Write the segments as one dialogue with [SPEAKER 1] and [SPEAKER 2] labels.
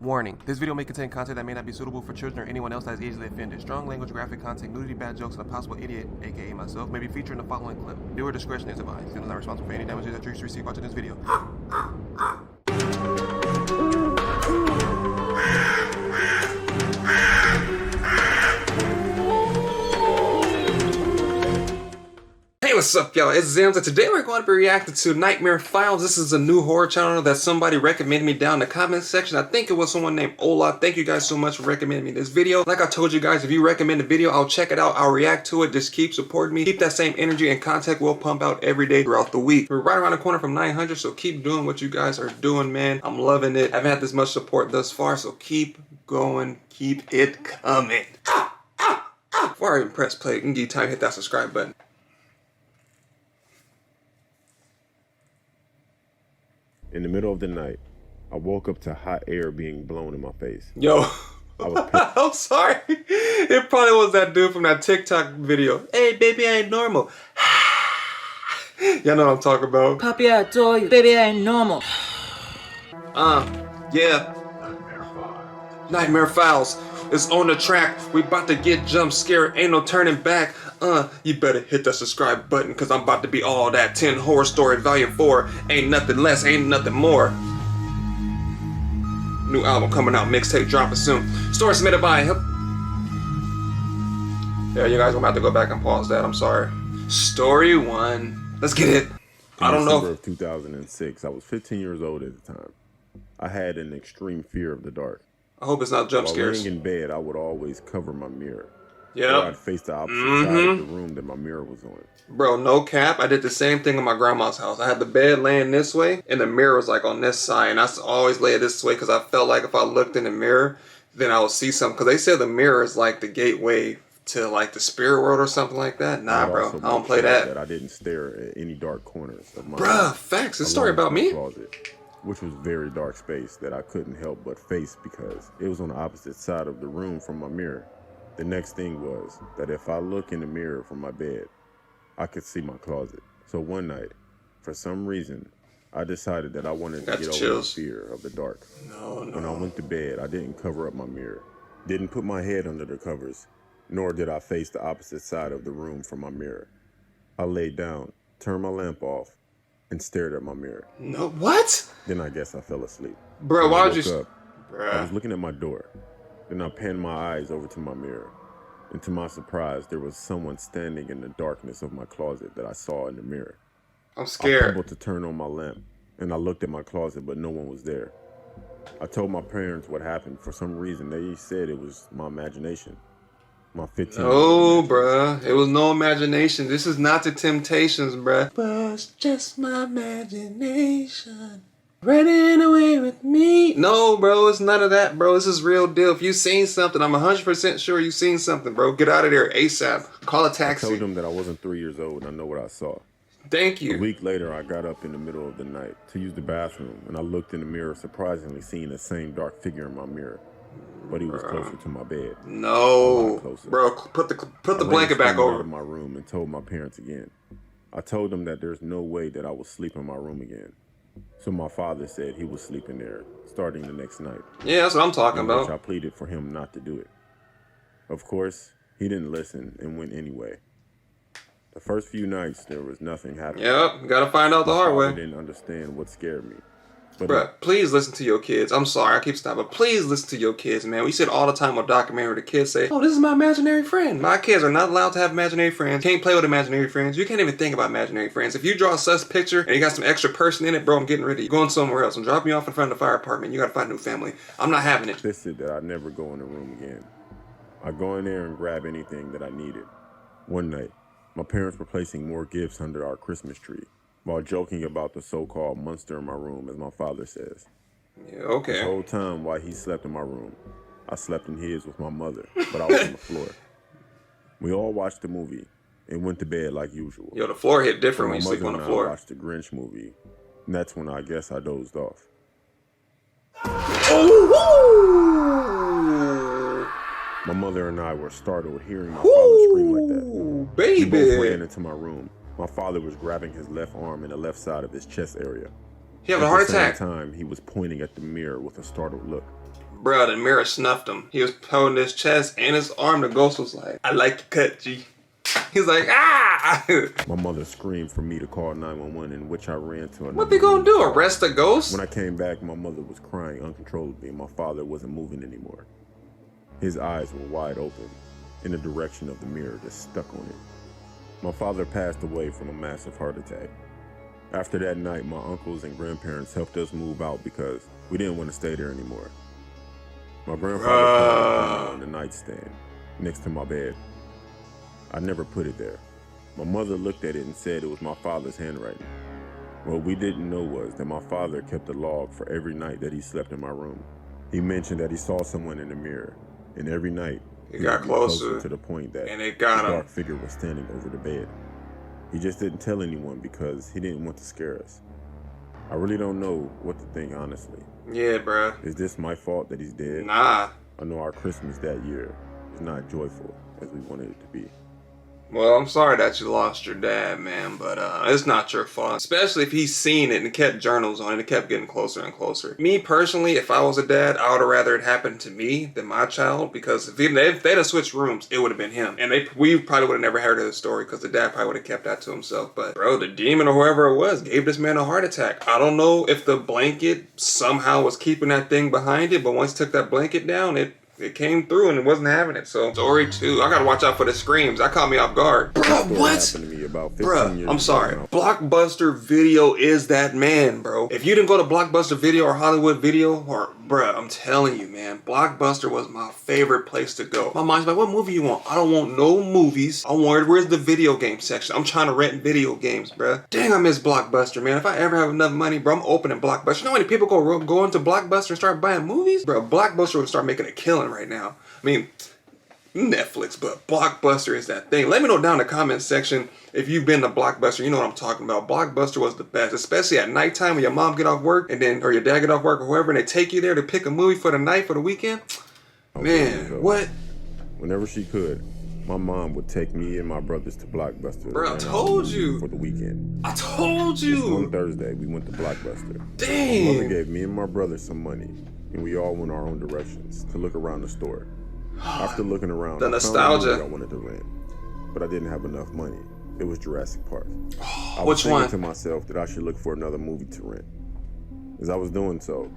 [SPEAKER 1] Warning, this video may contain content that may not be suitable for children or anyone else that is easily offended. Strong language, graphic content, nudity, bad jokes, and a possible idiot, aka myself, may be featured in the following clip. Viewer discretion is advised. Channel is not responsible for any damages that you receive watching this video. Hey, what's up, y'all? It's Zems, and today we're going to be reacting to Nightmare Files. This is a new horror channel that somebody recommended me down in the comment section. I think it was someone named Ola. Thank you guys so much for recommending me this video. Like I told you guys, if you recommend a video, I'll check it out. I'll react to it. Just keep supporting me. Keep that same energy and content will pump out every day throughout the week. We're right around the corner from 900, so keep doing what you guys are doing, man. I'm loving it. I haven't had this much support thus far, so keep going. Keep it coming. Before I even press play, you can give you time to hit that subscribe button.
[SPEAKER 2] In the middle of the night, I woke up to hot air being blown in my face.
[SPEAKER 1] Yo, I'm sorry. It probably was that dude from that TikTok video. Hey, baby, I ain't normal. Y'all know what I'm talking about.
[SPEAKER 3] Papi, I adore you. Baby, I ain't normal.
[SPEAKER 1] Yeah. Nightmare Files is on the track. We about to get jump scared. Ain't no turning back. You better hit that subscribe button because I'm about to be all that. 10 Horror Story Volume 4. Ain't nothing less, ain't nothing more. New album coming out, mixtape dropping soon. Story submitted by him. Yeah, you guys, I'm about to go back and pause that. I'm sorry. Story 1. Let's get it. I don't know.
[SPEAKER 2] In December of 2006, I was 15 years old at the time. I had an extreme fear of the dark.
[SPEAKER 1] I hope it's not jump scares.
[SPEAKER 2] While laying in bed, I would always cover my mirror.
[SPEAKER 1] Yeah.
[SPEAKER 2] I'd face the opposite side of the room that my mirror was on.
[SPEAKER 1] Bro, no cap. I did the same thing in my grandma's house. I had the bed laying this way, and the mirror was like on this side. And I always lay it this way because I felt like if I looked in the mirror, then I would see something. Because they said the mirror is like the gateway to like the spirit world or something like that. Nah, bro, I don't play that.
[SPEAKER 2] I didn't stare at any dark corners of my
[SPEAKER 1] Bruh, facts. This story about me.
[SPEAKER 2] Closet, which was very dark space that I couldn't help but face because it was on the opposite side of the room from my mirror. The next thing was that if I look in the mirror from my bed, I could see my closet. So one night, for some reason, I decided that I wanted to get over the fear of the dark. When I went to bed, I didn't cover up my mirror, didn't put my head under the covers, nor did I face the opposite side of the room from my mirror. I laid down, turned my lamp off, and stared at my mirror.
[SPEAKER 1] No, what?
[SPEAKER 2] Then I guess I fell asleep.
[SPEAKER 1] Bro, why would you?
[SPEAKER 2] I was looking at my door. Then I panned my eyes over to my mirror. And to my surprise, there was someone standing in the darkness of my closet that I saw in the mirror.
[SPEAKER 1] I'm scared.
[SPEAKER 2] I stumbled to turn on my lamp, and I looked at my closet, but no one was there. I told my parents what happened. For some reason, they said it was my imagination. My 15.
[SPEAKER 1] Oh, bruh. It was no imagination. This is not the Temptations, bruh. But it's just my imagination. Running away with me. No, bro, it's none of that, bro. This is real deal. If you've seen something, I'm 100% sure you've seen something, bro. Get out of there ASAP. Call a taxi.
[SPEAKER 2] I told them that I wasn't 3 years old and I know what I saw.
[SPEAKER 1] Thank you.
[SPEAKER 2] A week later, I got up in the middle of the night to use the bathroom, and I looked in the mirror, surprisingly seeing the same dark figure in my mirror. But he was closer to my bed.
[SPEAKER 1] No, bro, put the blanket back over.
[SPEAKER 2] I went out of my room and told my parents again. I told them that there's no way that I would sleep in my room again. So my father said he was sleeping there starting the next night.
[SPEAKER 1] Yeah, that's what I'm talking about.
[SPEAKER 2] I pleaded for him not to do it. Of course, he didn't listen and went anyway. The first few nights, there was nothing happening.
[SPEAKER 1] Yep, gotta find out the hard way.
[SPEAKER 2] I didn't understand what scared me. But
[SPEAKER 1] bruh, please listen to your kids. I'm sorry, I keep stopping, but please listen to your kids, man. We sit all the time on documentary, the kids say, oh, this is my imaginary friend. My kids are not allowed to have imaginary friends. Can't play with imaginary friends. You can't even think about imaginary friends. If you draw a sus picture and you got some extra person in it, bro, I'm getting rid of you. Going somewhere else. I'm dropping you off in front of the fire department. You gotta find a new family. I'm not having it.
[SPEAKER 2] They said that I'd never go in the room again. I'd go in there and grab anything that I needed. One night, my parents were placing more gifts under our Christmas tree while joking about the so-called monster in my room, as my father says.
[SPEAKER 1] Yeah, okay.
[SPEAKER 2] The whole time while he slept in my room, I slept in his with my mother, but I was on the floor. We all watched the movie and went to bed like usual.
[SPEAKER 1] Yo, the floor hit different when you sleep on the floor.
[SPEAKER 2] I watched the Grinch movie, and that's when I guess I dozed off.
[SPEAKER 1] Oh!
[SPEAKER 2] My mother and I were startled hearing my father scream like that.
[SPEAKER 1] Baby!
[SPEAKER 2] We both ran into my room. My father was grabbing his left arm and the left side of his chest area.
[SPEAKER 1] He having a heart attack.
[SPEAKER 2] At the same time, he was pointing at the mirror with a startled look.
[SPEAKER 1] Bro, the mirror snuffed him. He was holding his chest and his arm. The ghost was like, I like your cut, G. He's like, ah!
[SPEAKER 2] My mother screamed for me to call 911, in which I ran to another.
[SPEAKER 1] What they gonna do, arrest the ghost?
[SPEAKER 2] When I came back, my mother was crying uncontrollably and my father wasn't moving anymore. His eyes were wide open in the direction of the mirror, just stuck on it. My father passed away from a massive heart attack. After that night, my uncles and grandparents helped us move out because we didn't want to stay there anymore. My grandfather put it on the nightstand next to my bed. I never put it there. My mother looked at it and said it was my father's handwriting. What we didn't know was that my father kept a log for every night that he slept in my room. He mentioned that he saw someone in the mirror, and every night
[SPEAKER 1] he got closer
[SPEAKER 2] to the point that
[SPEAKER 1] and it got
[SPEAKER 2] a
[SPEAKER 1] him.
[SPEAKER 2] dark figure was standing over the bed. He just didn't tell anyone because he didn't want to scare us. I really don't know what to think, honestly.
[SPEAKER 1] Yeah, bruh.
[SPEAKER 2] Is this my fault that he's dead?
[SPEAKER 1] Nah.
[SPEAKER 2] I know our Christmas that year was not joyful as we wanted it to be.
[SPEAKER 1] Well, I'm sorry that you lost your dad, man, but it's not your fault. Especially if he's seen it and kept journals on it and it kept getting closer and closer. Me, personally, if I was a dad, I would have rather it happen to me than my child, because if they'd have switched rooms, it would have been him. And we probably would have never heard of the story because the dad probably would have kept that to himself. But, bro, the demon or whoever it was gave this man a heart attack. I don't know if the blanket somehow was keeping that thing behind it, but once he took that blanket down, it came through and it wasn't having it. So story 2, I gotta watch out for the screams. That caught me off guard. Bro, what?
[SPEAKER 2] Happened to me about 15
[SPEAKER 1] Bruh,
[SPEAKER 2] years
[SPEAKER 1] I'm sorry.
[SPEAKER 2] ago.
[SPEAKER 1] Blockbuster Video is that man, bro. If you didn't go to Blockbuster Video or Hollywood Video, or bruh, I'm telling you, man, Blockbuster was my favorite place to go. My mom's like, what movie you want? I don't want no movies. I want, where's the video game section? I'm trying to rent video games, bruh. Dang, I miss Blockbuster, man. If I ever have enough money, bro, I'm opening Blockbuster. You know how many people go into Blockbuster and start buying movies? Bro, Blockbuster would start making a killing right now. I mean, Netflix, but Blockbuster is that thing. Let me know down in the comment section if you've been to Blockbuster. You know what I'm talking about. Blockbuster was the best, especially at nighttime when your mom get off work and then, or your dad get off work or whoever, and they take you there to pick a movie for the night, for the weekend. Man, what?
[SPEAKER 2] Whenever she could, my mom would take me and my brothers to Blockbuster.
[SPEAKER 1] Bro, I told you.
[SPEAKER 2] For the weekend.
[SPEAKER 1] I told you.
[SPEAKER 2] This one Thursday, we went to Blockbuster.
[SPEAKER 1] Dang.
[SPEAKER 2] My mother gave me and my brother some money, and we all went our own directions to look around the store. After looking around,
[SPEAKER 1] the
[SPEAKER 2] I
[SPEAKER 1] nostalgia.
[SPEAKER 2] found a movie I wanted to rent, but I didn't have enough money. It was Jurassic Park. I was
[SPEAKER 1] Which
[SPEAKER 2] thinking
[SPEAKER 1] one?
[SPEAKER 2] to myself that I should look for another movie to rent. As I was doing so,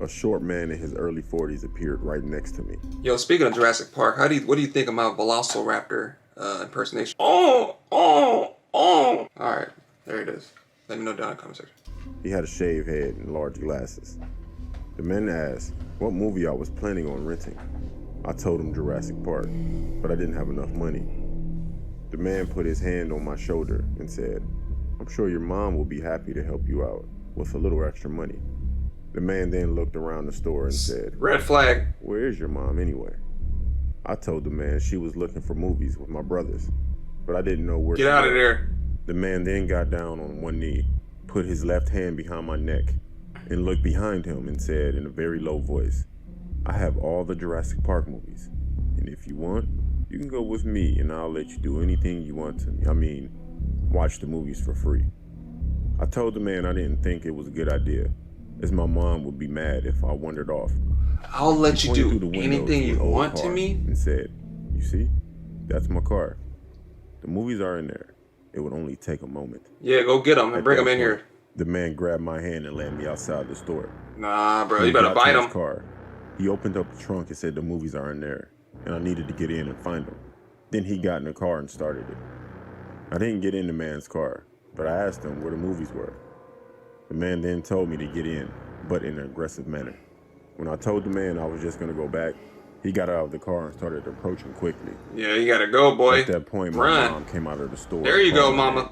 [SPEAKER 2] a short man in his early 40s appeared right next to me.
[SPEAKER 1] Yo, speaking of Jurassic Park, what do you think of my Velociraptor impersonation? All right, there it is. Let me know down in the comment section.
[SPEAKER 2] He had a shaved head and large glasses. The man asked what movie I was planning on renting. I told him Jurassic Park, but I didn't have enough money. The man put his hand on my shoulder and said, I'm sure your mom will be happy to help you out with a little extra money. The man then looked around the store and said,
[SPEAKER 1] Red flag.
[SPEAKER 2] Where is your mom anyway? I told the man she was looking for movies with my brothers, but I didn't know where.
[SPEAKER 1] Get out of there.
[SPEAKER 2] The man then got down on one knee, put his left hand behind my neck, and looked behind him and said in a very low voice, I have all the Jurassic Park movies, and if you want, you can go with me and I'll let you do anything you want to me. I mean, watch the movies for free. I told the man I didn't think it was a good idea, as my mom would be mad if I wandered off.
[SPEAKER 1] I'll let
[SPEAKER 2] He
[SPEAKER 1] you
[SPEAKER 2] pointed
[SPEAKER 1] do
[SPEAKER 2] through the window
[SPEAKER 1] anything
[SPEAKER 2] to
[SPEAKER 1] you
[SPEAKER 2] an old
[SPEAKER 1] want to
[SPEAKER 2] car
[SPEAKER 1] me.
[SPEAKER 2] and said, you see, that's my car. The movies are in there. It would only take a moment.
[SPEAKER 1] Yeah, go get them and
[SPEAKER 2] At
[SPEAKER 1] bring
[SPEAKER 2] that
[SPEAKER 1] them in
[SPEAKER 2] point,
[SPEAKER 1] here.
[SPEAKER 2] The man grabbed my hand and led me outside the store.
[SPEAKER 1] Nah, bro,
[SPEAKER 2] When
[SPEAKER 1] you
[SPEAKER 2] we
[SPEAKER 1] better
[SPEAKER 2] got to
[SPEAKER 1] bite
[SPEAKER 2] his
[SPEAKER 1] them.
[SPEAKER 2] car, he opened up the trunk and said the movies are in there, and I needed to get in and find them. Then he got in the car and started it. I didn't get in the man's car, but I asked him where the movies were. The man then told me to get in, but in an aggressive manner. When I told the man I was just going to go back, he got out of the car and started approaching quickly.
[SPEAKER 1] Yeah, you gotta go, boy.
[SPEAKER 2] At that point, my
[SPEAKER 1] Run.
[SPEAKER 2] mom came out of the store.
[SPEAKER 1] There you
[SPEAKER 2] and
[SPEAKER 1] go,
[SPEAKER 2] called my
[SPEAKER 1] mama.
[SPEAKER 2] name.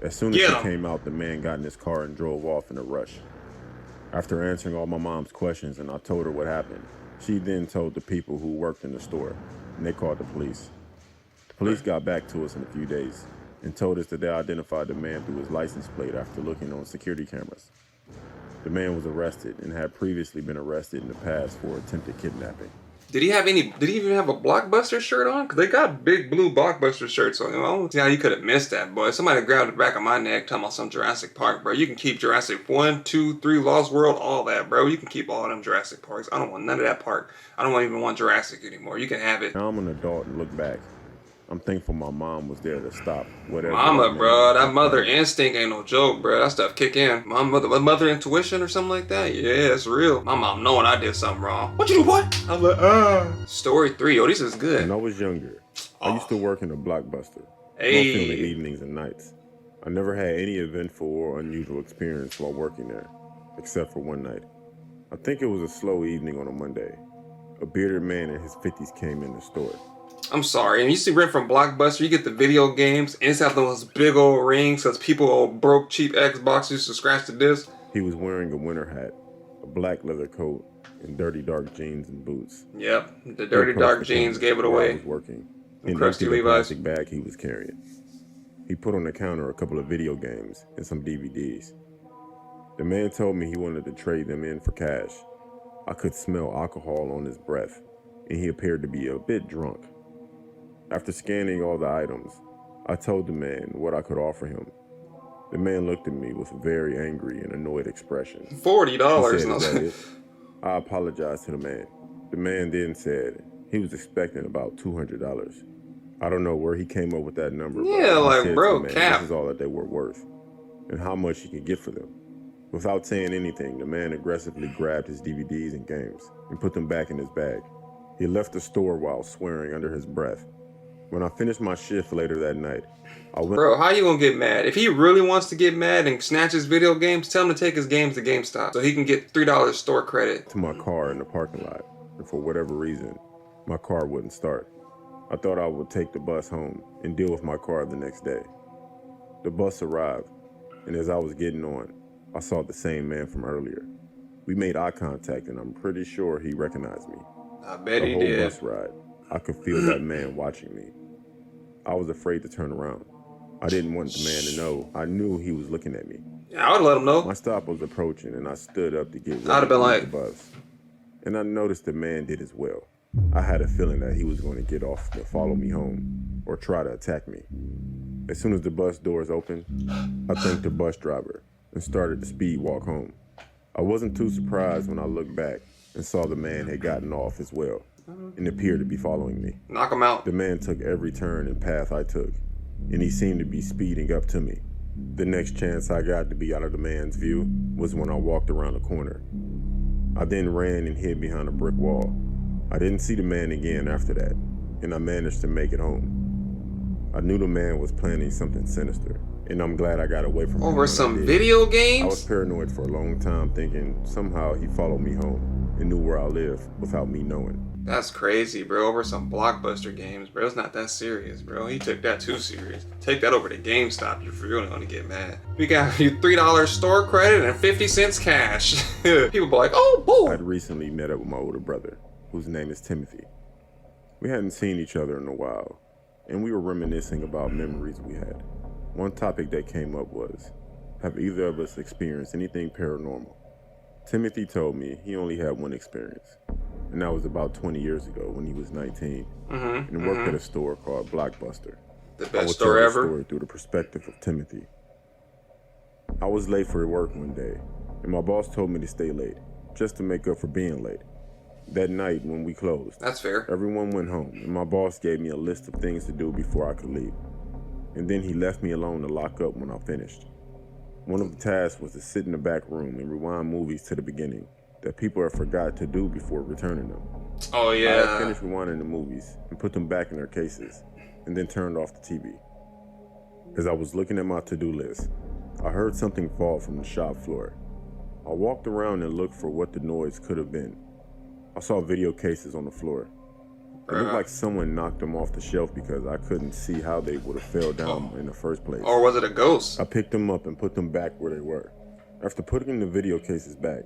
[SPEAKER 2] As soon as
[SPEAKER 1] Get
[SPEAKER 2] she
[SPEAKER 1] him.
[SPEAKER 2] came out, the man got in his car and drove off in a rush. After answering all my mom's questions and I told her what happened, she then told the people who worked in the store, and they called the police. The police got back to us in a few days and told us that they identified the man through his license plate after looking on security cameras. The man was arrested and had previously been arrested in the past for attempted kidnapping.
[SPEAKER 1] Did he even have a Blockbuster shirt on? Cause they got big blue Blockbuster shirts on. I don't see how you could have missed that, boy. Somebody grabbed the back of my neck talking about some Jurassic Park, bro. You can keep Jurassic 1, 2, 3, Lost World, all that, bro. You can keep all them Jurassic Parks. I don't want none of that park. I don't even want Jurassic anymore. You can have it.
[SPEAKER 2] Now I'm an adult and look back. I'm thankful my mom was there to stop whatever.
[SPEAKER 1] Mama, bro, that mother instinct ain't no joke, bro. That stuff kick in. Mother intuition or something like that. Yeah, it's real. My mom knowing I did something wrong. What you do, boy? I'm like, Story 3. Oh, this is good.
[SPEAKER 2] When I was younger, I used to work in a Blockbuster.
[SPEAKER 1] Hey.
[SPEAKER 2] Mostly in the evenings and nights. I never had any eventful or unusual experience while working there, except for one night. I think it was a slow evening on a Monday. A bearded man in his 50s came in the store.
[SPEAKER 1] I'm sorry, and you see rent from Blockbuster, you get the video games, and it's have those big old rings, because people old broke cheap Xbox used to scratch the disc.
[SPEAKER 2] He was wearing a winter hat, a black leather coat, and dirty dark jeans and boots.
[SPEAKER 1] Yep, the dirty dark jeans gave it away.
[SPEAKER 2] I was working,
[SPEAKER 1] and
[SPEAKER 2] emptied
[SPEAKER 1] crusty
[SPEAKER 2] the
[SPEAKER 1] Levi's
[SPEAKER 2] plastic bag he was carrying. He put on the counter a couple of video games and some DVDs. The man told me he wanted to trade them in for cash. I could smell alcohol on his breath, and he appeared to be a bit drunk. After scanning all the items, I told the man what I could offer him. The man looked at me with a very angry and annoyed expression.
[SPEAKER 1] $40.
[SPEAKER 2] He said, "Is that it?" I apologized to the man. The man then said he was expecting about $200. I don't know where he came up with that number.
[SPEAKER 1] Yeah,
[SPEAKER 2] but
[SPEAKER 1] like,
[SPEAKER 2] said
[SPEAKER 1] bro,
[SPEAKER 2] to the man,
[SPEAKER 1] cap.
[SPEAKER 2] This is all that they were worth, and how much he could get for them. Without saying anything, the man aggressively grabbed his DVDs and games and put them back in his bag. He left the store while swearing under his breath. When I finished my shift later that night, I went...
[SPEAKER 1] Bro, how you gonna get mad? If he really wants to get mad and snatch his video games, tell him to take his games to GameStop so he can get $3 store credit.
[SPEAKER 2] to my car in the parking lot, and for whatever reason, my car wouldn't start. I thought I would take the bus home and deal with my car the next day. The bus arrived, and as I was getting on, I saw the same man from earlier. We made eye contact, and I'm pretty sure he recognized me.
[SPEAKER 1] I bet
[SPEAKER 2] The
[SPEAKER 1] he
[SPEAKER 2] whole
[SPEAKER 1] did.
[SPEAKER 2] bus ride, I could feel that man watching me. I was afraid to turn around. I didn't want the man to know. I knew he was looking at me.
[SPEAKER 1] Yeah, I would let him know.
[SPEAKER 2] My stop was approaching, and I stood up to get ready
[SPEAKER 1] I'd have been
[SPEAKER 2] to
[SPEAKER 1] like-
[SPEAKER 2] leave the bus. And I noticed the man did as well. I had a feeling that he was going to get off to follow me home or try to attack me. As soon as the bus doors opened, I thanked the bus driver and started the speed walk home. I wasn't too surprised when I looked back and saw the man had gotten off as well and appeared to be following me.
[SPEAKER 1] Knock him out.
[SPEAKER 2] The man took every turn and path I took, and he seemed to be speeding up to me. The next chance I got to be out of the man's view was when I walked around the corner. I then ran and hid behind a brick wall. I didn't see the man again after that, and I managed to make it home. I knew the man was planning something sinister, and I'm glad I got away from him.
[SPEAKER 1] Over
[SPEAKER 2] when I
[SPEAKER 1] some
[SPEAKER 2] did.
[SPEAKER 1] video
[SPEAKER 2] I was
[SPEAKER 1] games?
[SPEAKER 2] paranoid for a long time, thinking somehow he followed me home and knew where I lived without me knowing.
[SPEAKER 1] That's crazy, bro. Over some Blockbuster games, bro. It's not that serious, bro. He took that too serious. Take that over to GameStop. You're really gonna get mad. We got you $3 store credit and 50 cents cash. People be like, oh, boy.
[SPEAKER 2] I'd recently met up with my older brother, whose name is Timothy. We hadn't seen each other in a while, and we were reminiscing about memories we had. One topic that came up was, have either of us experienced anything paranormal? Timothy told me he only had one experience, and that was about 20 years ago when he was 19 and worked at a store called Blockbuster.
[SPEAKER 1] The
[SPEAKER 2] I
[SPEAKER 1] best
[SPEAKER 2] will
[SPEAKER 1] store
[SPEAKER 2] tell
[SPEAKER 1] ever.
[SPEAKER 2] the story through the perspective of Timothy. I was late for work one day, and my boss told me to stay late, just to make up for being late. That night when we closed,
[SPEAKER 1] That's fair.
[SPEAKER 2] everyone went home, and my boss gave me a list of things to do before I could leave. And then he left me alone to lock up when I finished. One of the tasks was to sit in the back room and rewind movies to the beginning that people had forgot to do before returning them.
[SPEAKER 1] Oh,
[SPEAKER 2] I had
[SPEAKER 1] yeah.
[SPEAKER 2] finished rewinding the movies and put them back in their cases, and then turned off the TV. As I was looking at my to-do list, I heard something fall from the shop floor. I walked around and looked for what the noise could have been. I saw video cases on the floor. It looked like someone knocked them off the shelf because I couldn't see how they would have fell down in the first place.
[SPEAKER 1] Or was it a ghost?
[SPEAKER 2] I picked them up and put them back where they were. After putting the video cases back,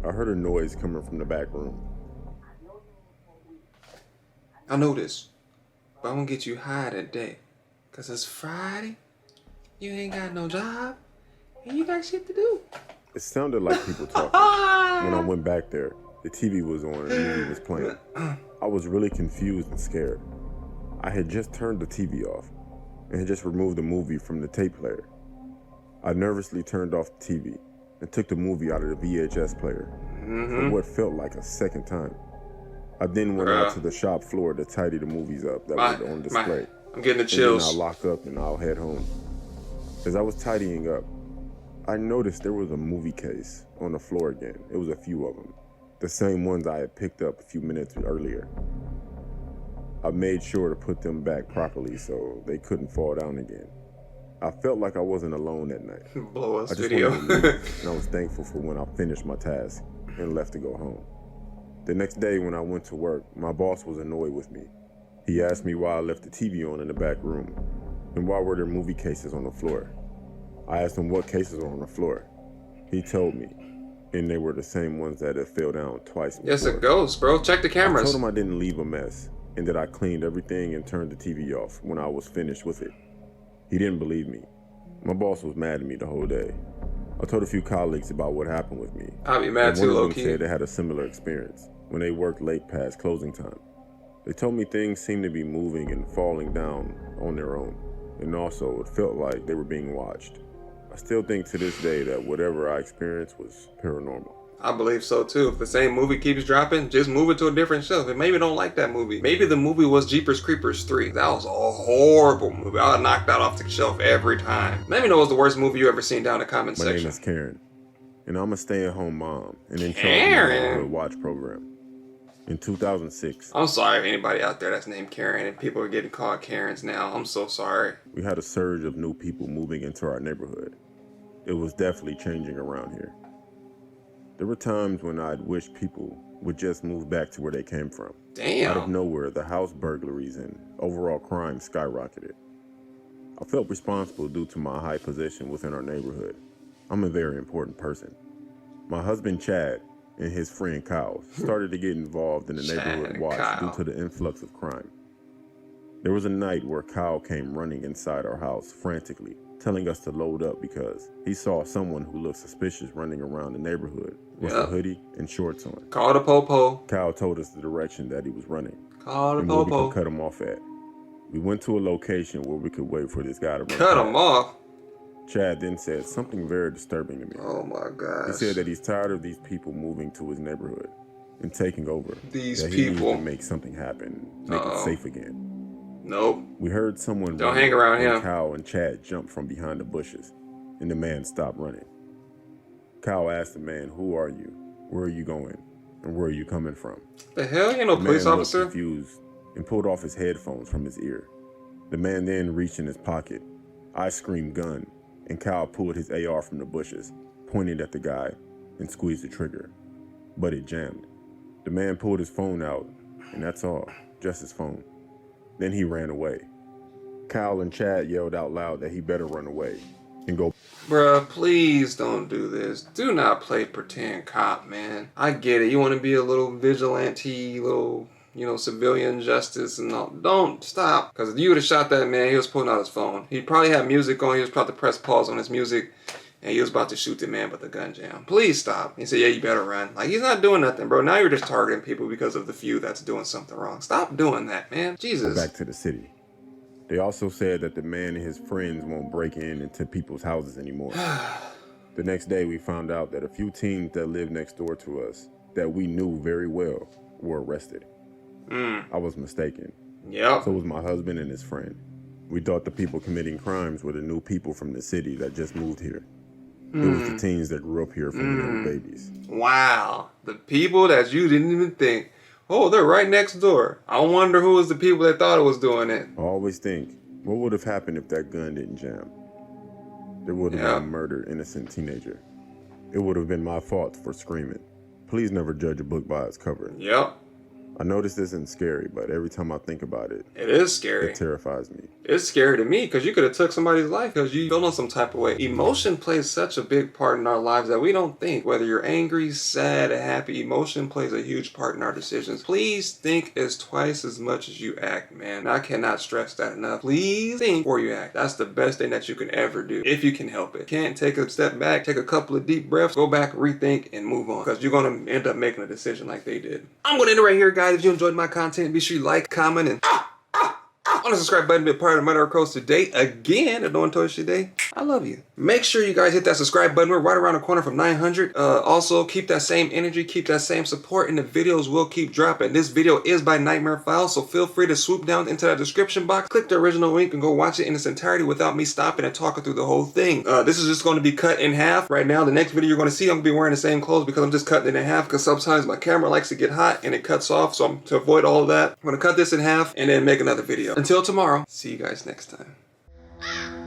[SPEAKER 2] I heard a noise coming from the back room.
[SPEAKER 1] I know this, but I'm gonna get you high today. Cause it's Friday, you ain't got no job, and you got shit to do.
[SPEAKER 2] It sounded like people talking. When I went back there, The TV was on and the movie was playing. I was really confused and scared. I had just turned the TV off and had just removed the movie from the tape player. I nervously turned off the TV and took the movie out of the VHS player for what felt like a second time. I then went out to the shop floor to tidy the movies up that were on display.
[SPEAKER 1] I'm getting the chills.
[SPEAKER 2] And then I'll lock up and I'll head home. As I was tidying up, I noticed there was a movie case on the floor again. It was a few of them, the same ones I had picked up a few minutes earlier. I made sure to put them back properly so they couldn't fall down again. I felt like I wasn't alone that night.
[SPEAKER 1] Blow us
[SPEAKER 2] I just
[SPEAKER 1] video.
[SPEAKER 2] wanted to leave, and I was thankful for when I finished my task and left to go home. The next day when I went to work, my boss was annoyed with me. He asked me why I left the TV on in the back room, and why were there movie cases on the floor. I asked him what cases were on the floor. He told me, and they were the same ones that had fell down twice before.
[SPEAKER 1] Yes, it goes, bro. Check the cameras.
[SPEAKER 2] I told him I didn't leave a mess, and that I cleaned everything and turned the TV off when I was finished with it. He didn't believe me. My boss was mad at me the whole day. I told a few colleagues about what happened with me.
[SPEAKER 1] I'll be mad too,
[SPEAKER 2] one of them
[SPEAKER 1] low-key.
[SPEAKER 2] said they had a similar experience when they worked late past closing time. They told me things seemed to be moving and falling down on their own, and also it felt like they were being watched. I still think to this day that whatever I experienced was paranormal.
[SPEAKER 1] I believe so too. If the same movie keeps dropping, just move it to a different shelf. And maybe don't like that movie. Maybe the movie was Jeepers Creepers 3. That was a horrible movie. I would knock that off the shelf every time. Let me know what's the worst movie you ever seen down in the comment
[SPEAKER 2] My
[SPEAKER 1] section.
[SPEAKER 2] name is Karen, and I'm a stay-at-home mom and in charge of
[SPEAKER 1] Karen.
[SPEAKER 2] the Watch program. In 2006,
[SPEAKER 1] I'm sorry if anybody out there that's named Karen and people are getting called Karens now. I'm so sorry.
[SPEAKER 2] we had a surge of new people moving into our neighborhood. It was definitely changing around here. There were times when I'd wish people would just move back to where they came from. Out of
[SPEAKER 1] Damn.
[SPEAKER 2] nowhere, the house burglaries and overall crime skyrocketed. I felt responsible due to my high position within our neighborhood. I'm a very important person. My husband Chad and his friend Kyle started to get involved in the
[SPEAKER 1] Chad
[SPEAKER 2] neighborhood
[SPEAKER 1] and
[SPEAKER 2] watch
[SPEAKER 1] Kyle.
[SPEAKER 2] due to the influx of crime. There was a night where Kyle came running inside our house frantically, telling us to load up because he saw someone who looked suspicious running around the neighborhood with a
[SPEAKER 1] Yep.
[SPEAKER 2] hoodie and shorts on.
[SPEAKER 1] Call the popo.
[SPEAKER 2] Kyle told us the direction that he was running
[SPEAKER 1] Call the
[SPEAKER 2] and where we could
[SPEAKER 1] popo.
[SPEAKER 2] cut him off at. We went to a location where we could wait for this guy to run
[SPEAKER 1] Cut him
[SPEAKER 2] past.
[SPEAKER 1] off.
[SPEAKER 2] Chad then said something very disturbing to me.
[SPEAKER 1] Oh my
[SPEAKER 2] He
[SPEAKER 1] gosh.
[SPEAKER 2] said that he's tired of these people moving to his neighborhood and taking over.
[SPEAKER 1] These
[SPEAKER 2] that he needs
[SPEAKER 1] people.
[SPEAKER 2] to make something happen, make
[SPEAKER 1] Uh-oh.
[SPEAKER 2] it safe again.
[SPEAKER 1] Nope.
[SPEAKER 2] We heard someone
[SPEAKER 1] Don't
[SPEAKER 2] running,
[SPEAKER 1] hang around
[SPEAKER 2] and
[SPEAKER 1] him.
[SPEAKER 2] Kyle and Chad jumped from behind the bushes, and the man stopped running. Kyle asked the man, "Who are you? Where are you going? And where are you coming from?"
[SPEAKER 1] The hell? You no
[SPEAKER 2] The
[SPEAKER 1] police
[SPEAKER 2] man looked
[SPEAKER 1] officer?
[SPEAKER 2] confused and pulled off his headphones from his ear. The man then reached in his pocket. I screamed gun, and Kyle pulled his AR from the bushes, pointed at the guy, and squeezed the trigger. But it jammed. The man pulled his phone out, and that's all, just his phone. Then he ran away. Kyle and Chad yelled out loud that he better run away and go.
[SPEAKER 1] Bruh, please don't do this. Do not play pretend cop, man. I get it. You want to be a little vigilante, little, civilian justice and all. Don't stop. Because if you would have shot that man, he was pulling out his phone. He probably had music on. He was about to press pause on his music. And he was about to shoot the man, but the gun jammed. Please stop. He said, yeah, you better run. Like, he's not doing nothing, bro. Now you're just targeting people because of the few that's doing something wrong. Stop doing that, man. Jesus.
[SPEAKER 2] Back to the city. They also said that the man and his friends won't break into people's houses anymore. The next day, we found out that a few teens that lived next door to us that we knew very well were arrested. I was mistaken.
[SPEAKER 1] Yep.
[SPEAKER 2] So was my husband and his friend. We thought the people committing crimes were the new people from the city that just moved here. It was the teens that grew up here from young babies.
[SPEAKER 1] Wow. The people that you didn't even think, oh, they're right next door. I wonder who was the people that thought it was doing it.
[SPEAKER 2] I always think, what would have happened if that gun didn't jam? There would have
[SPEAKER 1] Yeah.
[SPEAKER 2] been a murdered innocent teenager. It would have been my fault for screaming. Please never judge a book by its cover.
[SPEAKER 1] Yep.
[SPEAKER 2] I know this isn't scary, but every time I think about it,
[SPEAKER 1] It is scary.
[SPEAKER 2] it terrifies me.
[SPEAKER 1] It's scary to me because you could have took somebody's life because you feeling some type of way. Emotion plays such a big part in our lives that we don't think. Whether you're angry, sad, happy, emotion plays a huge part in our decisions. Please think as twice as much as you act, man. And I cannot stress that enough. Please think before you act. That's the best thing that you can ever do if you can help it. Can't take a step back, take a couple of deep breaths, go back, rethink, and move on because you're going to end up making a decision like they did. I'm going to end it right here, guys. If you enjoyed my content, be sure you like, comment, and on the subscribe button, be a part of the Murder Crows today. Again, if no one told you today, I love you. Make sure you guys hit that subscribe button. We're right around the corner from 900. Also, keep that same energy, keep that same support, and the videos will keep dropping. This video is by Nightmare Files, so feel free to swoop down into that description box, click the original link, and go watch it in its entirety without me stopping and talking through the whole thing. This is just going to be cut in half. Right now, the next video you're going to see, I'm going to be wearing the same clothes because I'm just cutting it in half because sometimes my camera likes to get hot and it cuts off, so to avoid all of that, I'm going to cut this in half and then make another video. Until tomorrow, see you guys next time.